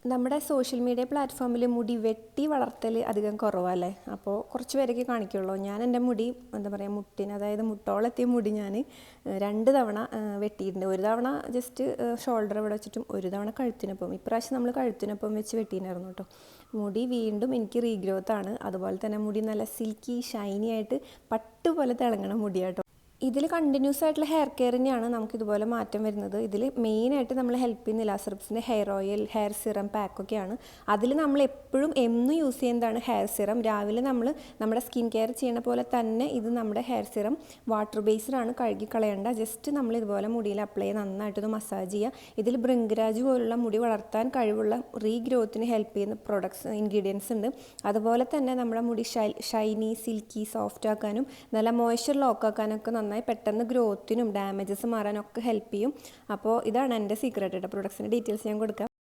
നമ്മുടെ social media പ്ലാറ്റ്ഫോമിൽ മുടി വെട്ടി വളർത്തൽ അധികം കുറവല്ലേ. അപ്പോൾ കുറച്ച് പേരൊക്കെ കാണിക്കുള്ളൂ. ഞാൻ എൻ്റെ മുടി എന്താ പറയുക, മുട്ടിന് അതായത് മുട്ടോളെത്തിയ മുടി ഞാൻ 2 തവണ വെട്ടിയിട്ടുണ്ട്. ഒരു തവണ ജസ്റ്റ് ഷോൾഡർ ഇവിടെ വെച്ചിട്ടും ഒരു തവണ കഴുത്തിനൊപ്പം. ഇപ്രാവശ്യം നമ്മൾ കഴുത്തിനൊപ്പം വെച്ച് വെട്ടിയിട്ടുണ്ടായിരുന്നു കേട്ടോ. മുടി വീണ്ടും എനിക്ക് റീഗ്രോത്ത് ആണ്. അതുപോലെ തന്നെ മുടി നല്ല സിൽക്കി ഷൈനി ആയിട്ട് പട്ട് പോലെ തിളങ്ങണ മുടിയാട്ടോ. ഇതിൽ കണ്ടിന്യൂസ് ആയിട്ടുള്ള ഹെയർ കെയർ തന്നെയാണ് നമുക്കിതുപോലെ മാറ്റം വരുന്നത്. ഇതിൽ മെയിനായിട്ട് നമ്മൾ ഹെൽപ്പ് ചെയ്യുന്ന നിലാസെറപ്സിൻ്റെ ഹെയർ ഓയിൽ, ഹെയർ സിറം പാക്കൊക്കെയാണ്. അതിൽ നമ്മൾ എപ്പോഴും എന്നും യൂസ് ചെയ്യുന്നതാണ് ഹെയർ സിറം. രാവിലെ നമ്മൾ നമ്മുടെ സ്കിൻ കെയർ ചെയ്യണ പോലെ തന്നെ ഇത് നമ്മുടെ ഹെയർ സിറം വാട്ടർ ബേസ്ഡാണ്, കഴുകി കളയേണ്ട. ജസ്റ്റ് നമ്മൾ ഇതുപോലെ മുടിയിൽ അപ്ലൈ ചെയ്ത് നന്നായിട്ടൊന്ന് മസാജ് ചെയ്യുക. ഇതിൽ ഭൃംഗരാജ് പോലുള്ള മുടി വളർത്താൻ കഴിവുള്ള റീഗ്രോത്തിന് ഹെൽപ്പ് ചെയ്യുന്ന പ്രൊഡക്ട്സ് ഇൻഗ്രീഡിയൻസ് ഉണ്ട്. അതുപോലെ തന്നെ നമ്മുടെ മുടി ഷൈനി സിൽക്കി സോഫ്റ്റ് ആക്കാനും നല്ല മോയ്സ്ചർ ലോക്ക് ആക്കാനൊക്കെ നന്നായി പെട്ടെന്ന് ഗ്രോത്തിനും ഡാമേജസ് മാറാനൊക്കെ ഹെൽപ്പ് ചെയ്യും. അപ്പോൾ ഇതാണ് എൻ്റെ സീക്രട്ട് കേട്ടോ. പ്രൊഡക്ട്സിൻ്റെ ഡീറ്റെയിൽസ് ഞാൻ കൊടുക്കാം.